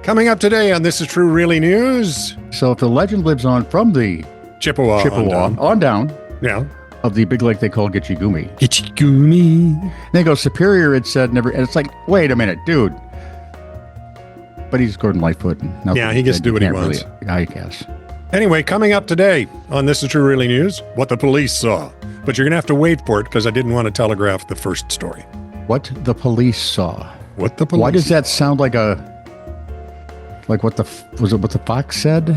Coming up today on This Is True Really News. So if the legend lives on from the Chippewa on down yeah. of the big lake they call Gitchigumi. Gitchigumi. They go, Superior, it said never. And it's like, wait a minute, dude. But he's Gordon Lightfoot. Yeah, he gets to do what he wants. Really, I guess. Anyway, coming up today on This Is True Really News, what the police saw. But you're going to have to wait for it because I didn't want to telegraph the first story. What the police saw. What the police Why does that sound like a... Like what the... Was it what the fox said?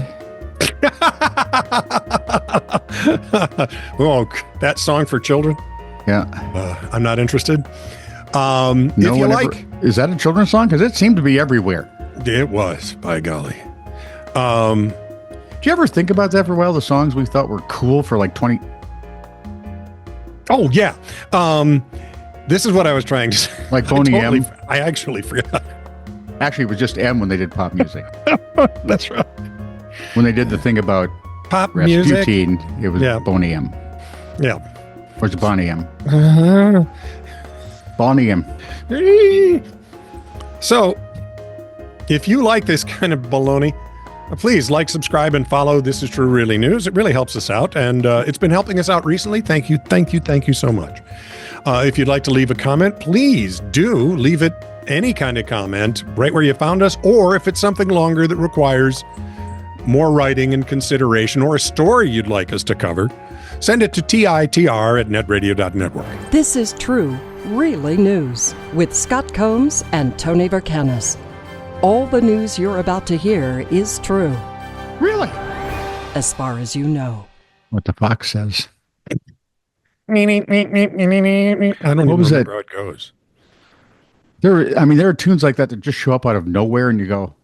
Oh, that song for children? Yeah. I'm not interested. No if you like... Is that a children's song? Because it seemed to be everywhere. It was, by golly. Do you ever think about that for a while? The songs we thought were cool for like 20... Oh, yeah. This is what I was trying to say. Like Boney M? I actually forgot. Actually, it was just M when they did pop music. That's right. When they did the thing about pop music, Rasputin, it was Boney M. Yeah. Or it's Boney M. Boney M. So, if you like this kind of baloney, please like, subscribe, and follow This Is True Really News. It really helps us out, and it's been helping us out recently. Thank you so much. If you'd like to leave a comment, please do leave it any kind of comment right where you found us, or if it's something longer that requires more writing and consideration, or a story you'd like us to cover, send it to titr@netradio.network. This is True Really News with Scott Combs and Tony Vercanis. All the news you're about to hear is true. Really? As far as you know. What the fox says. I don't even remember how it goes. There are tunes like that that just show up out of nowhere, and you go,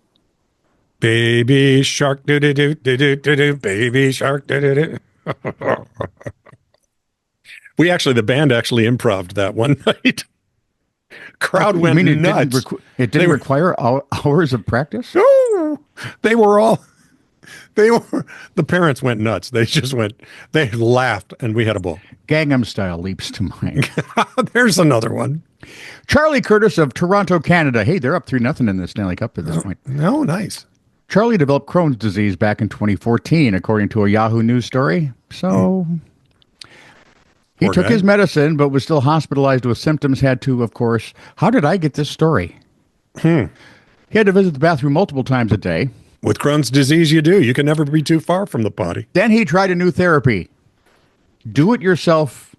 "Baby shark, do do do do do do, baby shark, do do do." The band actually improv'd that one night. Crowd went nuts. It didn't require hours of practice? No, the parents went nuts. They laughed, and we had a ball. Gangnam Style leaps to mind. There's another one. Charlie Curtis of Toronto, Canada. Hey, they're up 3-0 in the Stanley Cup at this point. No, nice. Charlie developed Crohn's disease back in 2014, according to a Yahoo News story. So he took his medicine, but was still hospitalized with symptoms. Had to, of course. How did I get this story? He had to visit the bathroom multiple times a day. With Crohn's disease, you do. You can never be too far from the potty. Then he tried a new therapy. Do it yourself.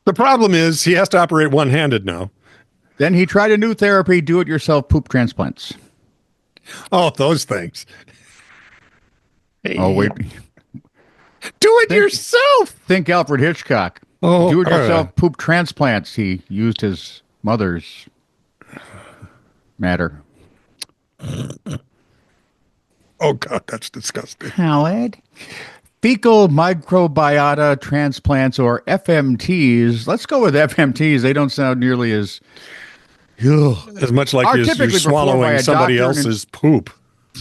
The problem is he has to operate one-handed now. Then he tried a new therapy, do-it-yourself poop transplants. Oh, those things. Oh, wait. Do it yourself. Think Alfred Hitchcock. Oh, do-it-yourself poop transplants. He used his mother's matter. Oh, God, that's disgusting. Howard. Fecal microbiota transplants, or FMTs. Let's go with FMTs. They don't sound nearly as much like you're swallowing somebody else's poop.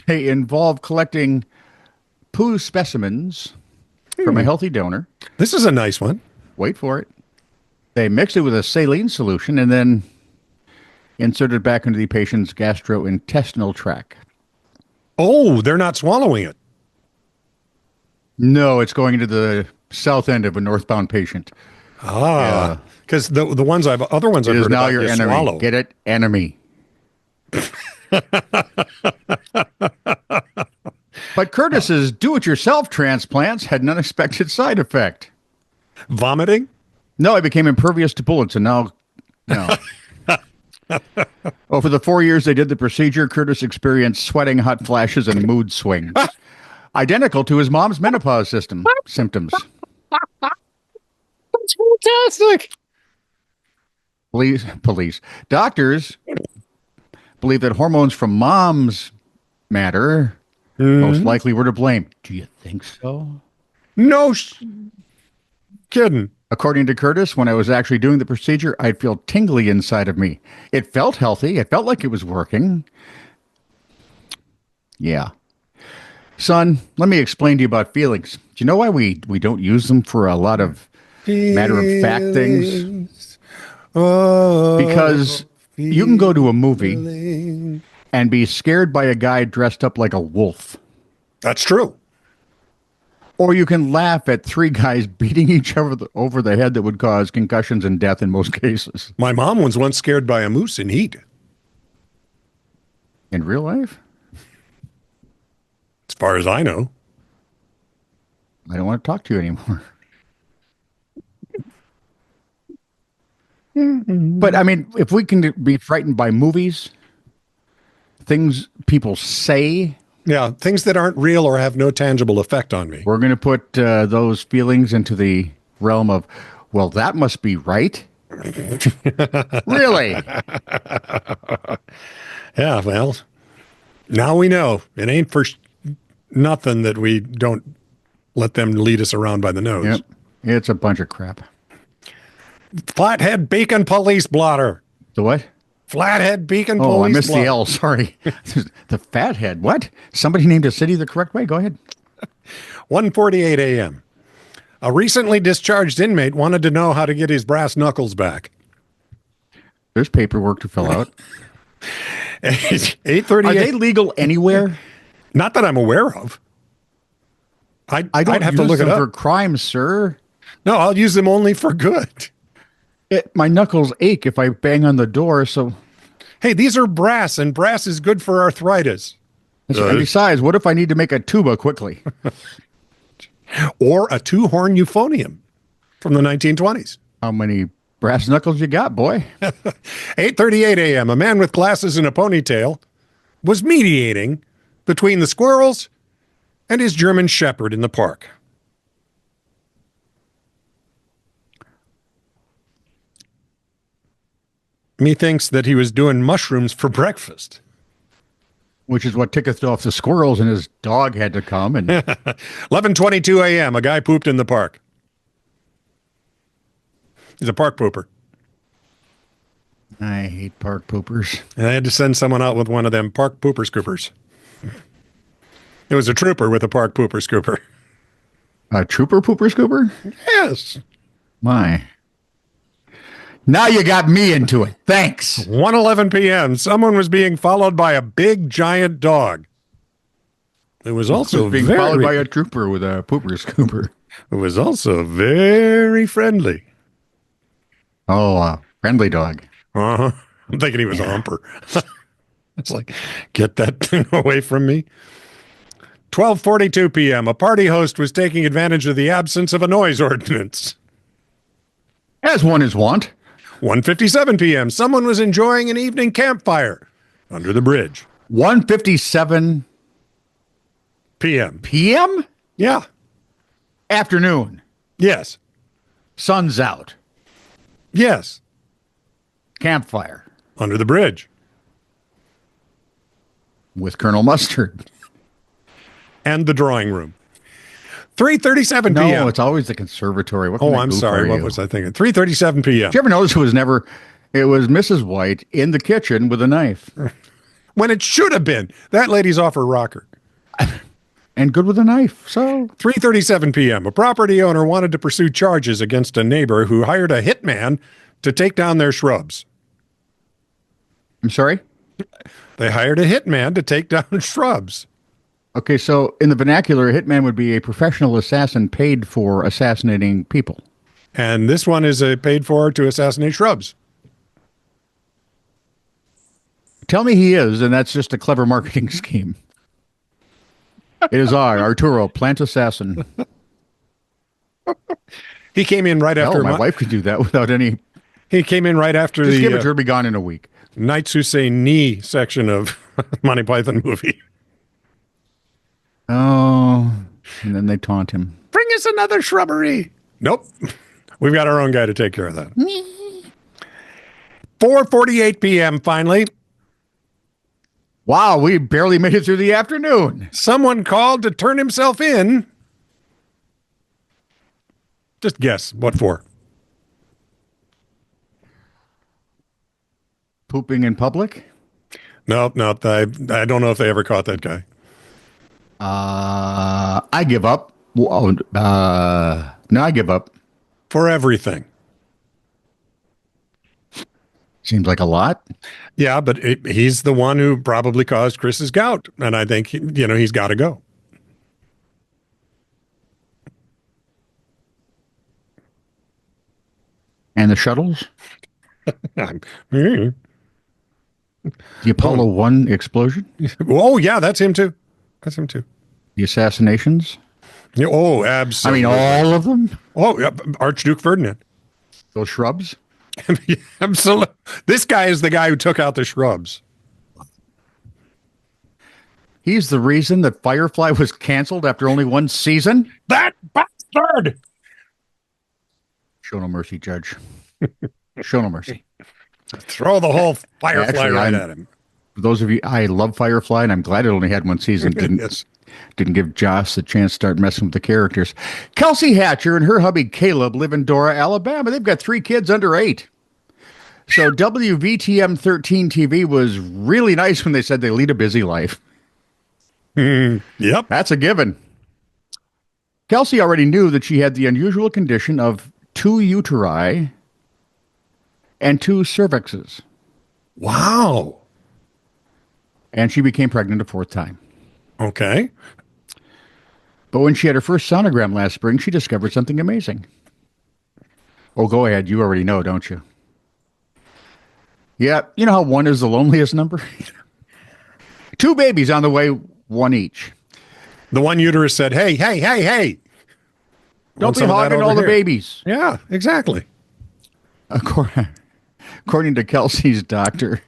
They involve collecting poo specimens from a healthy donor. This is a nice one. Wait for it. They mix it with a saline solution and then insert it back into the patient's gastrointestinal tract. Oh, they're not swallowing it. No, it's going into the south end of a northbound patient. Because the other ones I've heard now about your you enemy. swallow. Get it? Enemy. But Curtis's do-it-yourself transplants had an unexpected side effect. Vomiting? No, it became impervious to bullets, and now, no. Over the 4 years they did the procedure, Curtis experienced sweating, hot flashes, and mood swings. Identical to his mom's menopause symptoms. That's fantastic. Police. Doctors believe that hormones from mom's matter most likely were to blame. Do you think so? No kidding. According to Curtis, when I was actually doing the procedure, I'd feel tingly inside of me. It felt healthy. It felt like it was working. Yeah. Son, let me explain to you about feelings. Do you know why we don't use them for a lot of matter-of-fact things? Oh. Because You can go to a movie and be scared by a guy dressed up like a wolf. That's true. Or you can laugh at three guys beating each other over the head that would cause concussions and death in most cases. My mom was once scared by a moose in heat. In real life? As far as I know. I don't want to talk to you anymore. But I mean, if we can be frightened by movies, things people say. Yeah, things that aren't real or have no tangible effect on me. We're going to put those feelings into the realm of, well, that must be right. Really? Yeah, well, now we know. It ain't for nothing that we don't let them lead us around by the nose. Yep. It's a bunch of crap. Flathead Beacon Police Blotter. The what? Flathead Beacon Police Oh, I missed Blotter. the L. Sorry. The Fathead. What? Somebody named a city the correct way? Go ahead. 1:48 a.m. A recently discharged inmate wanted to know how to get his brass knuckles back. There's paperwork to fill out. 8:38. Are they legal anywhere? Not that I'm aware of. I don't I'd have to use look it them up. for crimes, sir. No, I'll use them only for good. My knuckles ache if I bang on the door, so... Hey, these are brass, and brass is good for arthritis. And besides, what if I need to make a tuba quickly? Or a two-horn euphonium from the 1920s. How many brass knuckles you got, boy? 8:38 a.m. A man with glasses and a ponytail was mediating between the squirrels and his German shepherd in the park. Methinks that he was doing mushrooms for breakfast. Which is what ticketh off the squirrels, and his dog had to come. And 11:22 a.m. A guy pooped in the park. He's a park pooper. I hate park poopers. And I had to send someone out with one of them park pooper scoopers. It was a trooper with a park pooper scooper. A trooper pooper scooper? Yes. My. Now you got me into it. Thanks. 1:11 p.m. Someone was being followed by a big giant dog. It was also being followed by a trooper with a pooper scooper. It was also very friendly. Oh, friendly dog. Uh-huh. I'm thinking he was a humper. It's like, get that thing away from me. 12:42 p.m. A party host was taking advantage of the absence of a noise ordinance. As one is wont. 1:57 p.m. Someone was enjoying an evening campfire under the bridge. 1:57 p.m. p.m.? Yeah. Afternoon. Yes. Sun's out. Yes. Campfire. Under the bridge. With Colonel Mustard. And the drawing room. 3:37 p.m. No, it's always the conservatory. What I'm sorry. What was I thinking? 3:37 p.m. Did you ever notice it was Mrs. White in the kitchen with a knife? When it should have been. That lady's off her rocker. And good with a knife, so. 3:37 p.m. A property owner wanted to pursue charges against a neighbor who hired a hitman to take down their shrubs. I'm sorry? They hired a hitman to take down shrubs. Okay, so in the vernacular, a hitman would be a professional assassin paid for assassinating people. And this one is paid for to assassinate shrubs. Tell me he is, and that's just a clever marketing scheme. It is I, Arturo, plant assassin. He came in right after my wife could do that without any. He came in right after just the give it to her, be gone in a week. Knights Who Say Knee section of Monty Python movie. Oh, and then they taunt him. Bring us another shrubbery. Nope. We've got our own guy to take care of that. 4:48 p.m. finally. Wow, we barely made it through the afternoon. Someone called to turn himself in. Just guess. What for? Pooping in public? Nope. I don't know if they ever caught that guy. I give up. No, I give up. For everything. Seems like a lot. Yeah, but he's the one who probably caused Chris's gout. And I think, he's got to go. And the shuttles? The Apollo 1 explosion? Oh, yeah, that's him too. The assassinations? Yeah, oh, absolutely. I mean, all of them? Oh, yeah, Archduke Ferdinand. Those shrubs? Absolutely. This guy is the guy who took out the shrubs. He's the reason that Firefly was canceled after only one season? That bastard! Show no mercy, Judge. Show no mercy. Throw the whole Firefly Actually, right at him. For those of you, I love Firefly, and I'm glad it only had one season. Didn't give Joss the chance to start messing with the characters. Kelsey Hatcher and her hubby Caleb live in Dora, Alabama. They've got 3 kids under 8. So WVTM 13 TV was really nice when they said they lead a busy life. Yep. That's a given. Kelsey already knew that she had the unusual condition of 2 uteri and 2 cervixes. Wow. And she became pregnant a 4th time. Okay. But when she had her first sonogram last spring, she discovered something amazing. Oh, go ahead. You already know, don't you? Yeah. You know how 1 is the loneliest number? 2 babies on the way, 1 each. The one uterus said, hey. Don't be hogging all the babies. Yeah, exactly. According to Kelsey's doctor,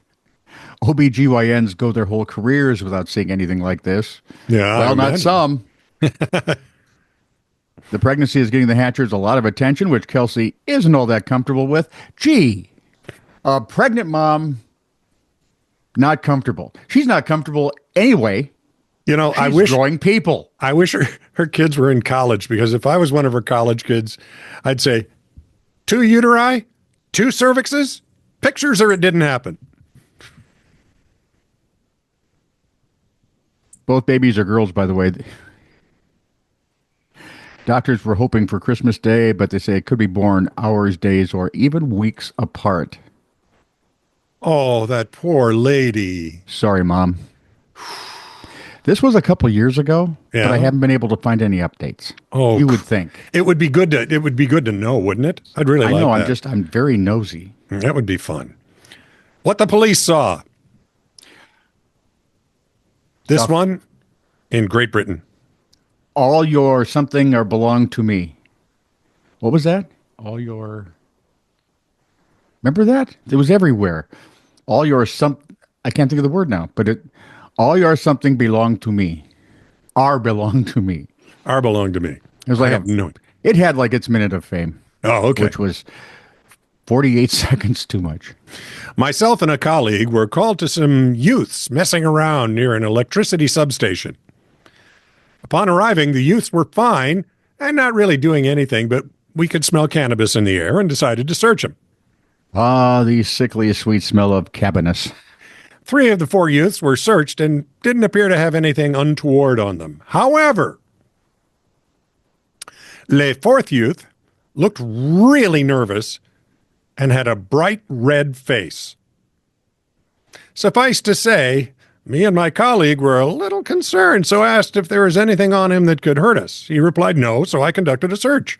OBGYNs go their whole careers without seeing anything like this. Yeah. Well, not some. The pregnancy is getting the Hatchers a lot of attention, which Kelsey isn't all that comfortable with. Gee, a pregnant mom, not comfortable. She's not comfortable anyway. I wish growing people. I wish her kids were in college, because if I was one of her college kids, I'd say 2 uteri, 2 cervixes, pictures or it didn't happen. Both babies are girls, by the way. Doctors were hoping for Christmas Day, but they say it could be born hours, days, or even weeks apart. Oh, that poor lady. Sorry, Mom. This was a couple years ago, but I haven't been able to find any updates. Oh, you would think it would be good to know, wouldn't it? I'd really like that. I'm very nosy. That would be fun. What the police saw. This one in Great Britain. All your something or belong to me. What was that? All your. Remember that? It was everywhere. All your I can't think of the word now, but all your something belong to me. Belong to me. Belong to me. It was like it had like its minute of fame. Oh, okay. Which was 48 seconds too much. Myself and a colleague were called to some youths messing around near an electricity substation. Upon arriving, the youths were fine and not really doing anything, but we could smell cannabis in the air and decided to search them. Ah, the sickly sweet smell of cannabis. 3 of the 4 youths were searched and didn't appear to have anything untoward on them. However, the 4th youth looked really nervous and had a bright red face. Suffice to say, me and my colleague were a little concerned, so asked if there was anything on him that could hurt us. He replied no, so I conducted a search.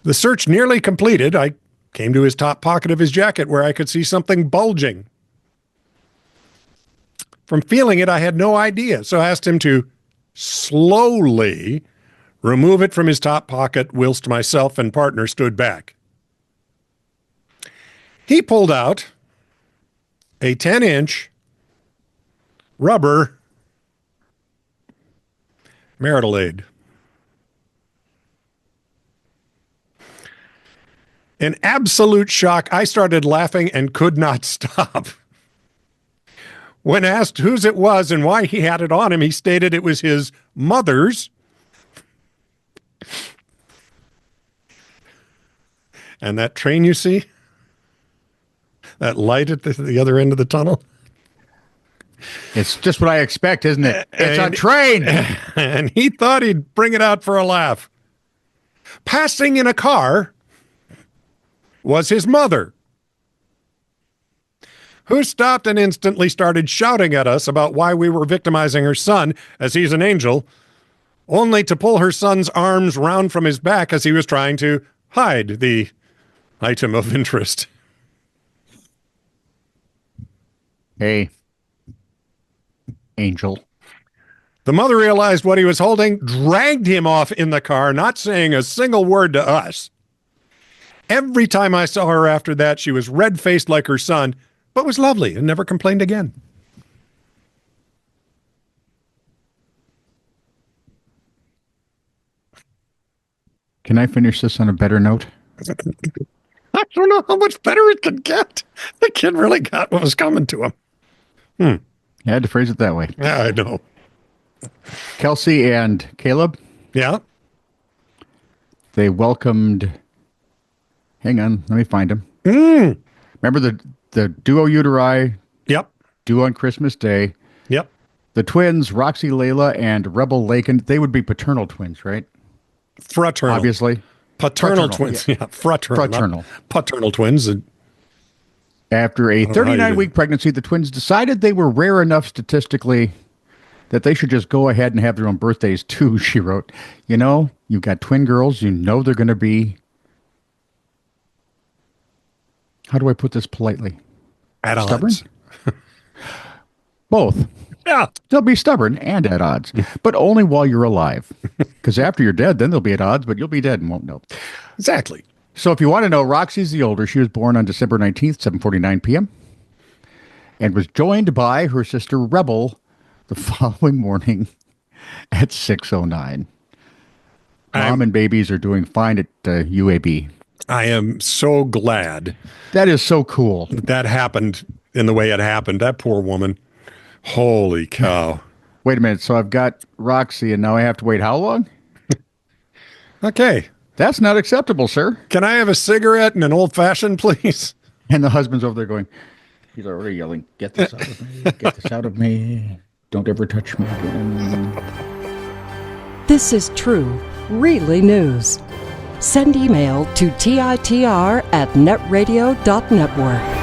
The search nearly completed, I came to his top pocket of his jacket where I could see something bulging. From feeling it, I had no idea, so I asked him to slowly remove it from his top pocket whilst myself and partner stood back. He pulled out a 10-inch rubber marital aid. In absolute shock, I started laughing and could not stop. When asked whose it was and why he had it on him, he stated it was his mother's. And that train you see, that light at the other end of the tunnel, it's just what I expect, isn't it? It's a train. And he thought he'd bring it out for a laugh. Passing in a car was his mother. who stopped and instantly started shouting at us about why we were victimizing her son, as he's an angel, only to pull her son's arms round from his back as he was trying to hide the item of interest. Hey, angel. The mother realized what he was holding, dragged him off in the car, not saying a single word to us. Every time I saw her after that, she was red-faced like her son, but was lovely and never complained again. Can I finish this on a better note? I don't know how much better it could get. The kid really got what was coming to him. You had to phrase it that way. Yeah, I know. Kelsey and Caleb, Yeah? they welcomed... Hang on, let me find them. Remember the duo uteri Yep. due on Christmas Day? Yep. The twins, Roxy Layla and Rebel Lakin, they would be paternal twins, right? Fraternal. Obviously. Paternal twins. Yeah, fraternal. Fraternal. Paternal twins. After a 39-week pregnancy, the twins decided they were rare enough statistically that they should just go ahead and have their own birthdays too, she wrote. You know, you've got twin girls. You know they're going to be... How do I put this politely? At stubborn? odds. Both. Yeah. They'll be stubborn and at odds, but only while you're alive. Because after you're dead, then they'll be at odds, but you'll be dead and won't know. Exactly. So if you want to know, Roxy's the older. She was born on December 19th, 7:49 p.m. and was joined by her sister Rebel the following morning at 6:09. Mom and babies are doing fine at UAB. I am so glad That is so cool. that happened in the way it happened. That poor woman. Holy cow. Wait a minute. So I've got Roxy, and now I have to wait how long? Okay. That's not acceptable, sir. Can I have a cigarette and an old-fashioned, please? And the husband's over there going, he's already yelling, get this out of me, get this out of me. Don't ever touch me again. This is true, really news. Send email to TITR@netradio.network.